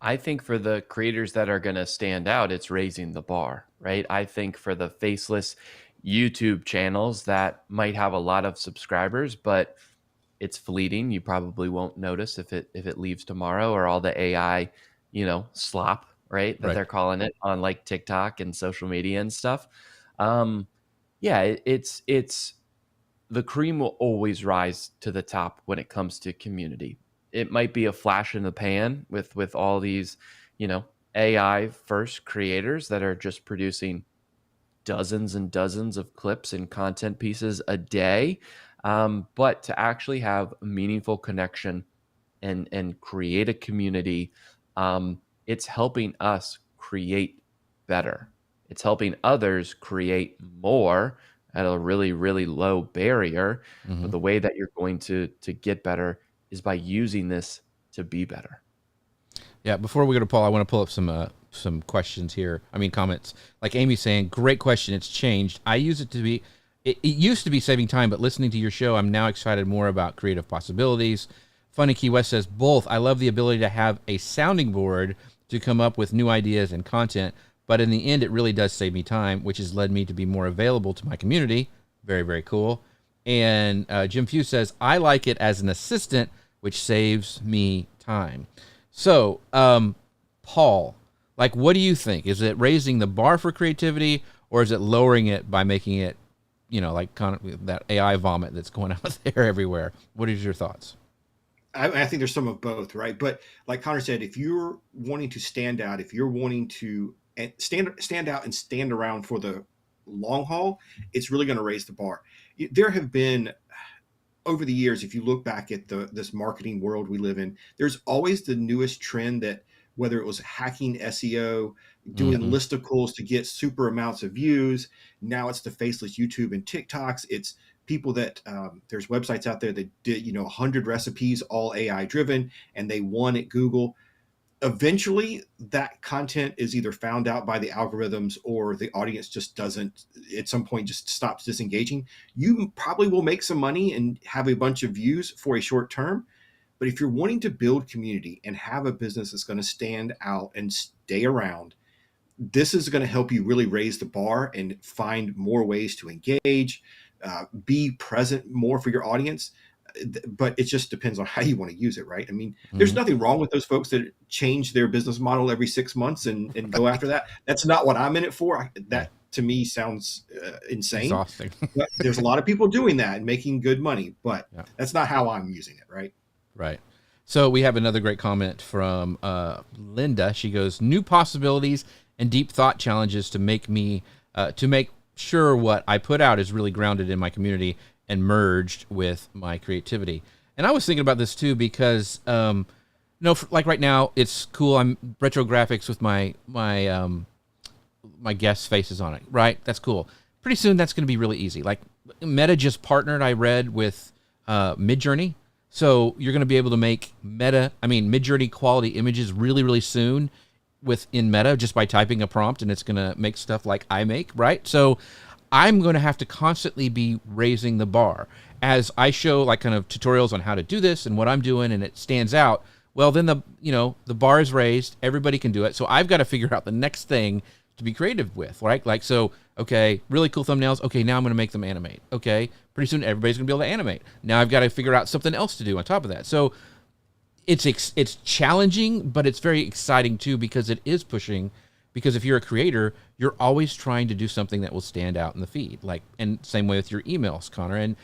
I think for the creators that are going to stand out, it's raising the bar, right? I think for the faceless YouTube channels that might have a lot of subscribers, but it's fleeting. You probably won't notice if it leaves tomorrow, or all the AI, slop, right? That they're calling it on like TikTok and social media and stuff. It's the cream will always rise to the top when it comes to community. It might be a flash in the pan with all these, AI first creators that are just producing dozens and dozens of clips and content pieces a day. But to actually have a meaningful connection and create a community, it's helping us create better. It's helping others create more at a really, really low barrier. Mm-hmm. But the way that you're going to get better is by using this to be better. Yeah, before we go to Paul, I want to pull up some questions here. Comments. Like Amy's saying, great question. It's changed. I use it to be, it used to be saving time, but listening to your show, I'm now excited more about creative possibilities. Funny Key West says, both. I love the ability to have a sounding board to come up with new ideas and content, but in the end, it really does save me time, which has led me to be more available to my community. Very, very cool. And Jim Few says, I like it as an assistant, which saves me time. So, Paul, like, what do you think? Is it raising the bar for creativity, or is it lowering it by making it, like kind of that AI vomit that's going out there everywhere? What is your thoughts? I think there's some of both, right? But like Conor said, if you're wanting to stand out, if you're wanting to stand out and stand around for the long haul, it's really going to raise the bar. There have been, over the years, if you look back at this marketing world we live in, there's always the newest trend that, whether it was hacking SEO, doing listicles to get super amounts of views, now it's the faceless YouTube and TikToks. It's people that there's websites out there that did 100 recipes, all AI driven, and they won at Google. Eventually, that content is either found out by the algorithms, or the audience just doesn't, at some point, just stops disengaging. You probably will make some money and have a bunch of views for a short term. But if you're wanting to build community and have a business that's going to stand out and stay around, this is going to help you really raise the bar and find more ways to engage, be present more for your audience. But it just depends on how you want to use it, right? There's nothing wrong with those folks that change their business model every 6 months and go after that. That's not what I'm in it for. That to me sounds insane. Exhausting. But there's a lot of people doing that and making good money, but that's not how I'm using it, right? Right. So we have another great comment from Linda. She goes, new possibilities and deep thought challenges to make me to make sure what I put out is really grounded in my community and merged with my creativity. And I was thinking about this too, because like right now it's cool. I'm retro graphics with my guests' faces on it, right? That's cool. Pretty soon that's going to be really easy. Like Meta just partnered, I read, with Midjourney. So you're going to be able to make Midjourney quality images really, really soon within Meta, just by typing a prompt, and it's going to make stuff like I make, right? So I'm going to have to constantly be raising the bar as I show like kind of tutorials on how to do this and what I'm doing, and it stands out. Well, then the bar is raised. Everybody can do it. So I've got to figure out the next thing to be creative with, right? Like, so Okay, really cool thumbnails. Okay, now I'm going to make them animate. Okay, pretty soon everybody's going to be able to animate. Now I've got to figure out something else to do on top of that. So it's challenging, but it's very exciting too, because it is pushing. Because if you're a creator, you're always trying to do something that will stand out in the feed. Like, and same way with your emails, Conor, and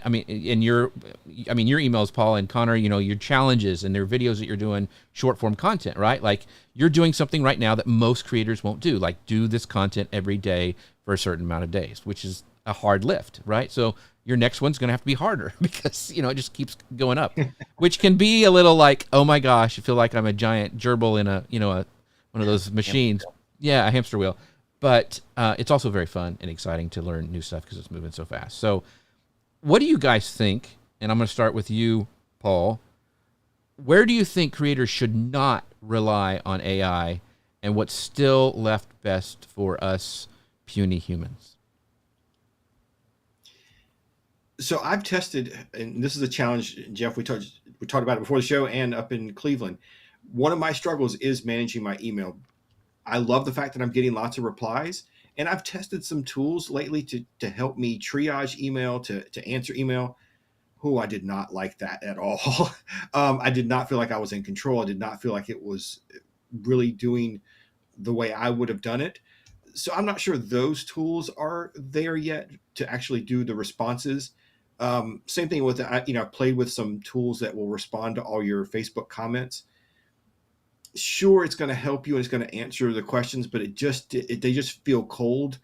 I mean, your emails, Paul and Conor, your challenges and their videos that you're doing, short form content, right? Like, you're doing something right now that most creators won't do, like do this content every day for a certain amount of days, which is a hard lift, right? So your next one's going to have to be harder because, it just keeps going up, which can be a little like, oh my gosh, I feel like I'm a giant gerbil in one of those machines. Yeah, a hamster wheel. But it's also very fun and exciting to learn new stuff because it's moving so fast. So what do you guys think? And I'm going to start with you, Paul. Where do you think creators should not rely on AI, and what's still left best for us puny humans? So I've tested, and this is a challenge, Jeff, we talked about it before the show and up in Cleveland. One of my struggles is managing my email. I love the fact that I'm getting lots of replies, and I've tested some tools lately to help me triage email, to answer email. I did not like that at all. I did not feel like I was in control. I did not feel like it was really doing the way I would have done it. So I'm not sure those tools are there yet to actually do the responses. Same thing with, I played with some tools that will respond to all your Facebook comments. Sure, it's going to help you and it's going to answer the questions, but they just feel cold.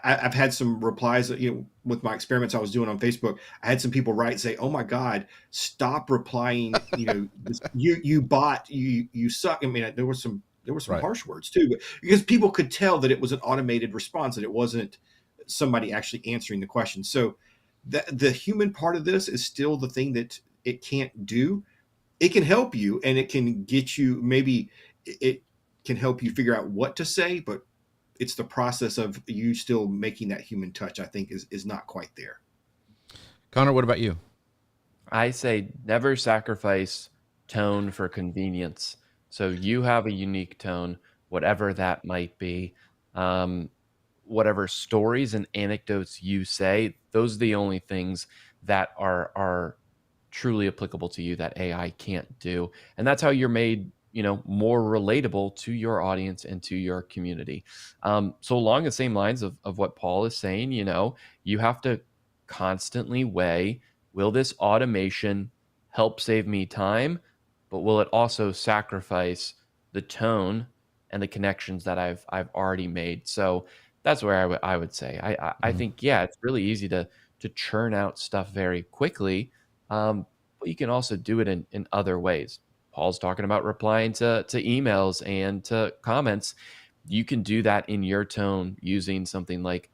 I've had some replies, with my experiments I was doing on Facebook. I had some people write and say, "Oh my God, stop replying. You bot, you suck." I mean, there were some Right. harsh words too, but because people could tell that it was an automated response, that it wasn't somebody actually answering the question. So the human part of this is still the thing that it can't do. It can help you, and it can get you, maybe it can help you figure out what to say, but it's the process of you still making that human touch, I think, is not quite there. Conor, what about you? I say never sacrifice tone for convenience. So you have a unique tone, whatever that might be. Whatever stories and anecdotes you say, those are the only things that are truly applicable to you that AI can't do. And that's how you're made, more relatable to your audience and to your community. So along the same lines of what Paul is saying, you have to constantly weigh, will this automation help save me time, but will it also sacrifice the tone and the connections that I've already made? So that's where I would say, I think, yeah, it's really easy to churn out stuff very quickly. But you can also do it in other ways. Paul's talking about replying to emails and to comments. You can do that in your tone using something like,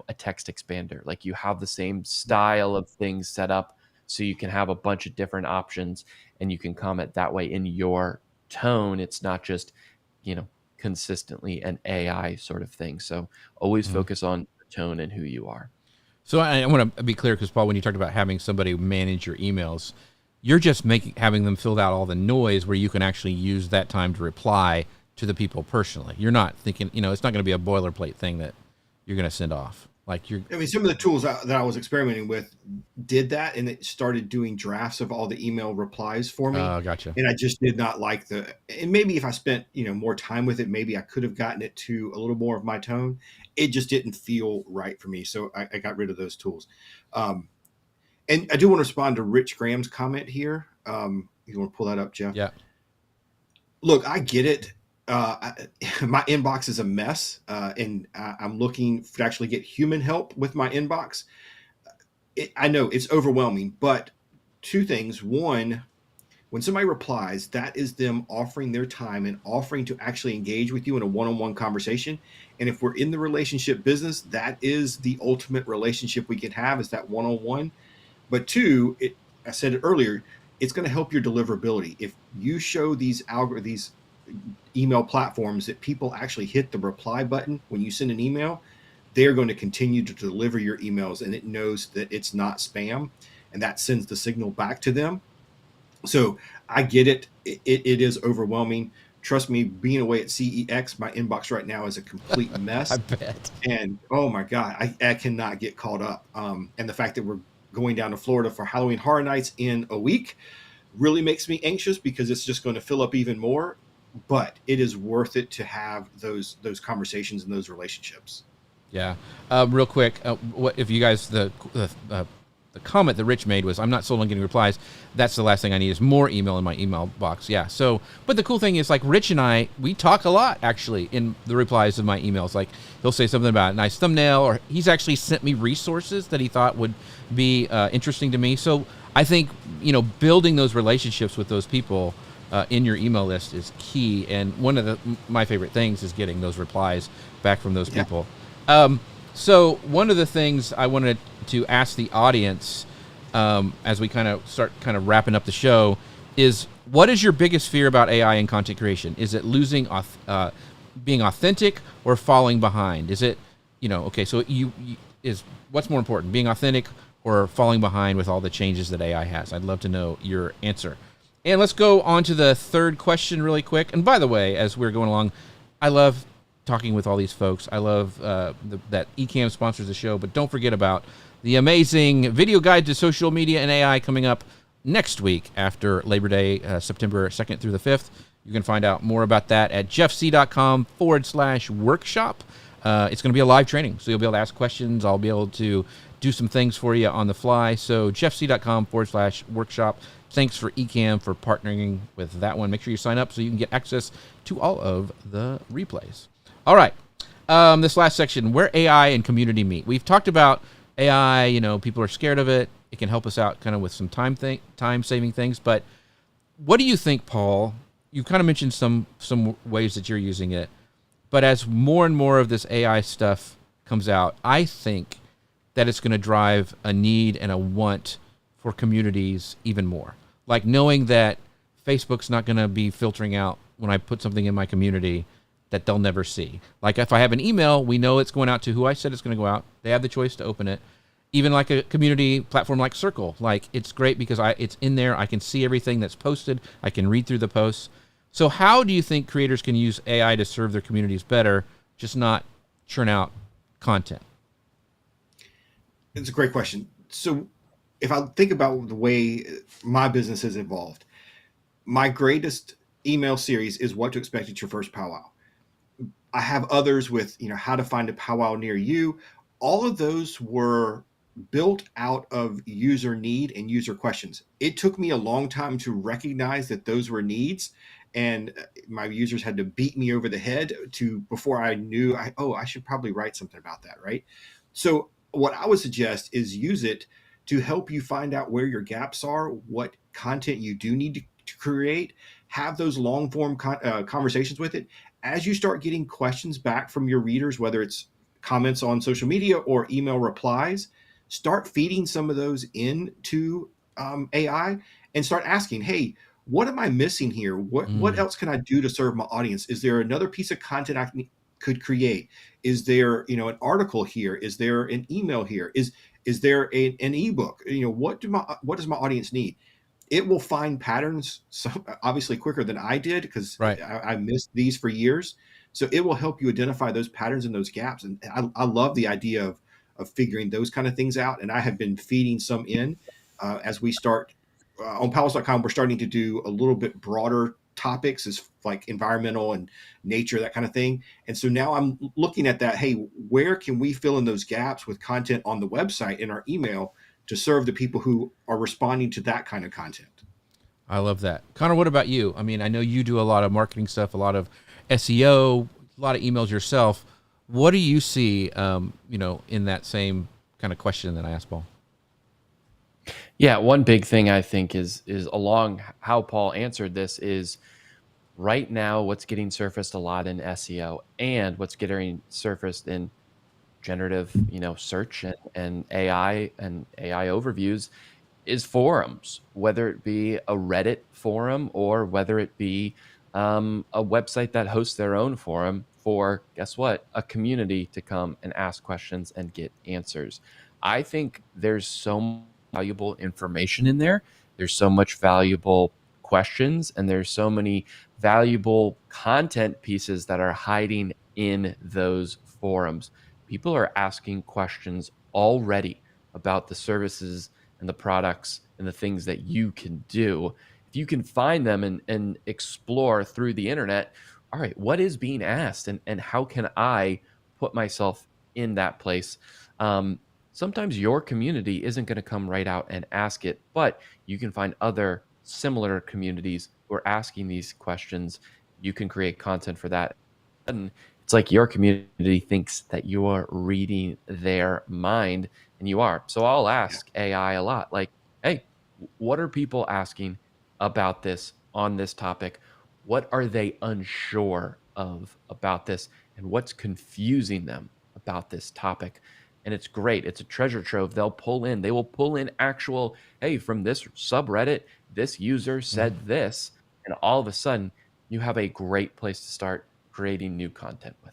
a text expander. Like, you have the same style of things set up so you can have a bunch of different options and you can comment that way in your tone. It's not just, consistently an AI sort of thing. So always focus on the tone and who you are. So I want to be clear, because Paul, when you talked about having somebody manage your emails, you're just having them fill out all the noise where you can actually use that time to reply to the people personally. You're not thinking, it's not going to be a boilerplate thing that you're going to send off. Like, some of the tools that I was experimenting with did that, and it started doing drafts of all the email replies for me. Oh, gotcha. And I just did not like and maybe if I spent, more time with it, maybe I could have gotten it to a little more of my tone. It just didn't feel right for me. So I got rid of those tools. And I do want to respond to Rich Graham's comment here. You want to pull that up, Jeff? Yeah. Look, I get it. My inbox is a mess, and I'm looking to actually get human help with my inbox. I know it's overwhelming, but two things. One, when somebody replies, that is them offering their time and offering to actually engage with you in a one-on-one conversation. And if we're in the relationship business, that is the ultimate relationship we can have, is that one-on-one. But two, I said it earlier, it's going to help your deliverability. If you show these email platforms that people actually hit the reply button when you send an email, they're going to continue to deliver your emails, and it knows that it's not spam, and that sends the signal back to them. So I get it. It is overwhelming, trust me, being away at CEX, my inbox right now is a complete mess. I bet. And oh my God, I cannot get caught up. And the fact that we're going down to Florida for Halloween Horror Nights in a week really makes me anxious because it's just going to fill up even more. But it is worth it to have those conversations and those relationships. Yeah. Real quick, what if you guys the comment that Rich made was, "I'm not sold on getting replies." That's the last thing I need is more email in my email box. Yeah. So, but the cool thing is, like, Rich and I, we talk a lot actually in the replies of my emails. Like, he'll say something about a nice thumbnail, or he's actually sent me resources that he thought would be interesting to me. So I think, building those relationships with those people in your email list is key. And one of my favorite things is getting those replies back from those people. So one of the things I wanted to ask the audience as we kind of start wrapping up the show is, what is your biggest fear about AI and content creation? Is it losing being authentic or falling behind? Is it, okay, so is what's more important, being authentic or falling behind with all the changes that AI has? I'd love to know your answer. And let's go on to the third question really quick. And by the way, as we're going along, I love talking with all these folks. I love that Ecamm sponsors the show, but don't forget about the amazing video guide to social media and AI coming up next week after Labor Day, September 2nd through the 5th. You can find out more about that at jeffc.com/workshop. It's going to be a live training, so you'll be able to ask questions. I'll be able to do some things for you on the fly. So jeffc.com/workshop. Thanks for Ecamm for partnering with that one. Make sure you sign up so you can get access to all of the replays. All right. This last section, where AI and community meet. We've talked about AI, people are scared of it. It can help us out kind of with some time-saving things. But what do you think, Paul? You kind of mentioned some ways that you're using it. But as more and more of this AI stuff comes out, I think that it's going to drive a need and a want for communities even more. Like knowing that Facebook's not going to be filtering out when I put something in my community that they'll never see. Like if I have an email, we know it's going out to who I said it's going to go out. They have the choice to open it. Even like a community platform like Circle, like it's great because it's in there. I can see everything that's posted. I can read through the posts. So how do you think creators can use AI to serve their communities better, just not churn out content? It's a great question. So if I think about the way my business has evolved, my greatest email series is What to Expect at Your First Powwow. I have others with, how to find a powwow near you. All of those were built out of user need and user questions. It took me a long time to recognize that those were needs, and my users had to beat me over the head before I knew, I should probably write something about that, right? So what I would suggest is use it to help you find out where your gaps are, what content you do need to create, have those long form conversations with it. As you start getting questions back from your readers, whether it's comments on social media or email replies, start feeding some of those into AI and start asking, hey, what am I missing here? What else can I do to serve my audience? Is there another piece of content I could create? Is there, an article here? Is there an email here? Is there an ebook? What does my audience need? It will find patterns, obviously quicker than I did, because I missed these for years. So it will help you identify those patterns and those gaps. And I love the idea of figuring those kind of things out. And I have been feeding some in as we start on powwows.com. We're starting to do a little bit broader topics, as like environmental and nature, that kind of thing. And so now I'm looking at that. Hey, where can we fill in those gaps with content on the website in our email to serve the people who are responding to that kind of content? I love that. Conor, what about you? I mean, I know you do a lot of marketing stuff, a lot of SEO, a lot of emails yourself. What do you see, in that same kind of question that I asked Paul? Yeah, one big thing I think is along how Paul answered this is right now what's getting surfaced a lot in SEO and what's getting surfaced in generative, search and AI overviews is forums, whether it be a Reddit forum or whether it be a website that hosts their own forum for, guess what, a community to come and ask questions and get answers. I think there's so much valuable information in there. There's so much valuable questions, and there's so many valuable content pieces that are hiding in those forums. People are asking questions already about the services and the products and the things that you can do. If you can find them and explore through the internet, all right, what is being asked and how can I put myself in that place? Sometimes your community isn't going to come right out and ask it, but you can find other similar communities who are asking these questions. You can create content for that. And it's like your community thinks that you are reading their mind, and you are. So I'll ask AI a lot, like, hey, what are people asking about this on this topic? What are they unsure of about this? And what's confusing them about this topic? And it's great. It's a treasure trove. They will pull in actual, hey, from this subreddit, this user said this. And all of a sudden, you have a great place to start creating new content with.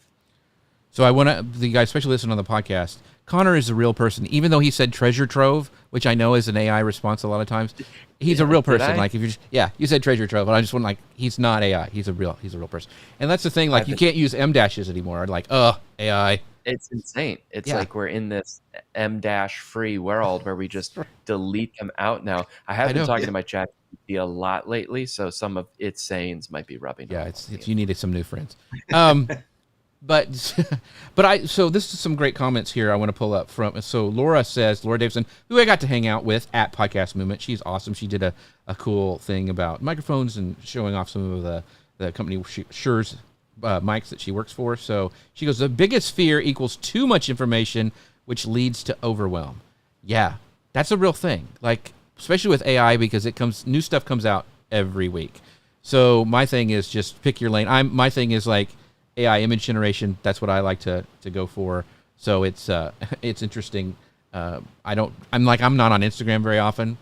So I want to, the guys, especially listen on the podcast, Conor is a real person. Even though he said treasure trove, which I know is an AI response a lot of times, he's a real person. Like if you just, you said treasure trove, but I just want he's not AI. He's a real person. And that's the thing. Like you can't use M dashes anymore. Like, AI. It's insane. It's like we're in this M-free world where we just delete them out now. I have been talking to my chat a lot lately, so some of its sayings might be rubbing. Yeah, it's you needed some new friends. But so this is some great comments here I want to pull up from. So Laura Davidson, who I got to hang out with at Podcast Movement. She's awesome. She did a cool thing about microphones and showing off some of the company Shure's mics that she works for. So she goes, the biggest fear equals too much information, which leads to overwhelm. Yeah, that's a real thing. Like, especially with AI, because new stuff comes out every week. So my thing is just pick your lane. My thing is like AI image generation. That's what I like to go for. So it's interesting. I'm not on Instagram very often.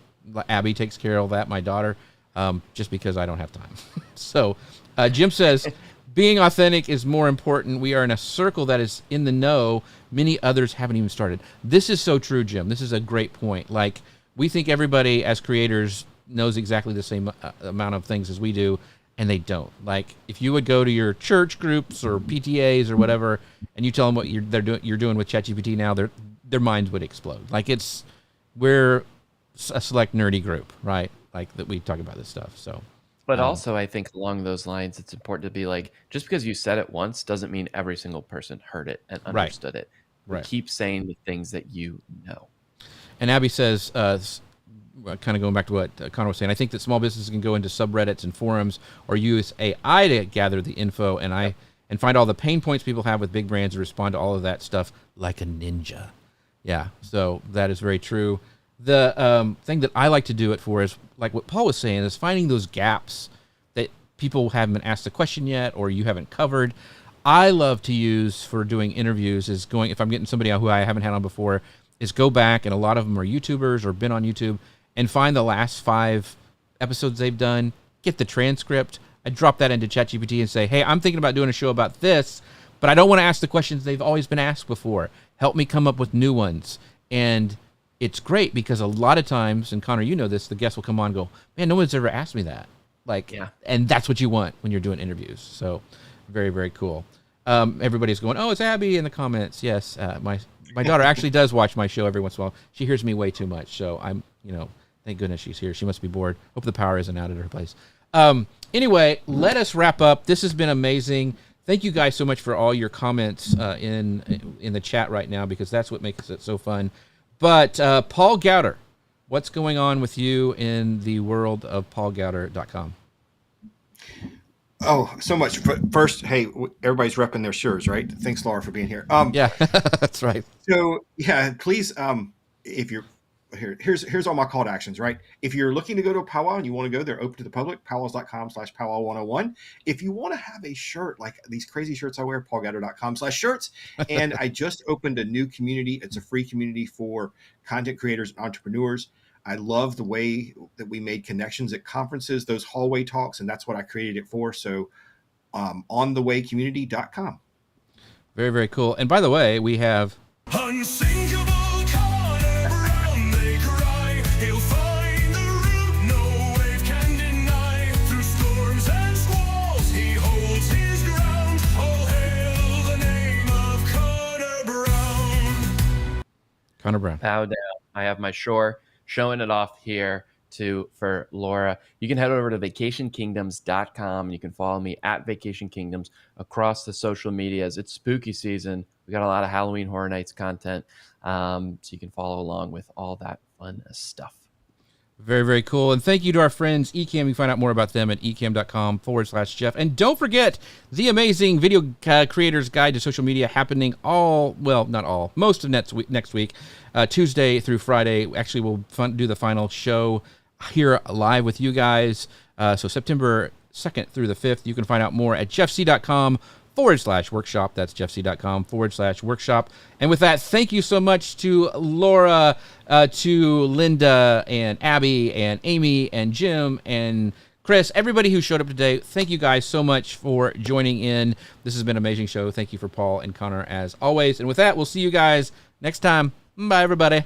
Abby takes care of all that, my daughter, just because I don't have time. So Jim says, being authentic is more important. We are in a circle that is in the know. Many others haven't even started. This is so true, Jim. This is a great point. Like, we think everybody as creators knows exactly the same amount of things as we do, and they don't. Like, if you would go to your church groups or PTAs or whatever, and you tell them what you're doing with ChatGPT now, their minds would explode. Like, we're a select nerdy group, right? Like, that we talk about this stuff. So. But also, I think along those lines, it's important to be like, just because you said it once doesn't mean every single person heard it and understood it. Right. Keep saying the things that you know. And Abby says, kind of going back to what Conor was saying, I think that small businesses can go into subreddits and forums or use AI to gather the info and find all the pain points people have with big brands and respond to all of that stuff like a ninja. Yeah, so that is very true. The thing that I like to do it for is, like what Paul was saying, is finding those gaps that people haven't been asked a question yet or you haven't covered. I love to use for doing interviews is going, if I'm getting somebody out who I haven't had on before, is go back, and a lot of them are YouTubers or been on YouTube, and find the last 5 episodes they've done, get the transcript. I drop that into ChatGPT and say, hey, I'm thinking about doing a show about this, but I don't want to ask the questions they've always been asked before. Help me come up with new ones. And it's great because a lot of times, and Conor, you know this, the guests will come on and go, man, no one's ever asked me that. Like, and that's what you want when you're doing interviews. So very, very cool. Everybody's going, oh, it's Abby in the comments. Yes, my daughter actually does watch my show every once in a while. She hears me way too much. So I'm, thank goodness she's here. She must be bored. Hope the power isn't out at her place. Anyway, let us wrap up. This has been amazing. Thank you guys so much for all your comments in the chat right now, because that's what makes it so fun. But Paul Gowder, what's going on with you in the world of paulgowder.com? Oh, so much. First, hey, everybody's repping their shirts, right? Thanks, Laura, for being here. Yeah, that's right. So, yeah, please, if you're here's all my call to actions, right? If you're looking to go to a powwow and you want to go, they're open to the public, powwows.com/powwow101. If you want to have a shirt like these crazy shirts I wear, paulgowder.com/shirts. And I just opened a new community. It's a free community for content creators and entrepreneurs. I love the way that we made connections at conferences, those hallway talks, and that's what I created it for. So onthewaycommunity.com. Very, very cool. And by the way, we have unsinkable Conor Brown, they cry. He'll find the route no wave can deny. Through storms and squalls, Conor Brown. Bow down. I have my shore, showing it off here for Laura. You can head over to vacationkingdoms.com and you can follow me at Vacation Kingdoms across the social medias. It's spooky season. We got a lot of Halloween Horror Nights content, so you can follow along with all that fun stuff. Very, very cool. And thank you to our friends Ecamm. You can find out more about them at ecamm.com/Jeff. And don't forget the amazing Video Creators Guide to Social Media happening most of next week, Tuesday through Friday. Actually, we'll do the final show here live with you guys. So September 2nd through the 5th. You can find out more at jeffc.com/workshop. That's jeffc.com/workshop. And with that, thank you so much to Laura, to Linda, and Abby, and Amy, and Jim, and Chris, everybody who showed up today. Thank you guys so much for joining in. This has been an amazing show. Thank you for Paul and Conor as always. And with that, we'll see you guys next time. Bye, everybody.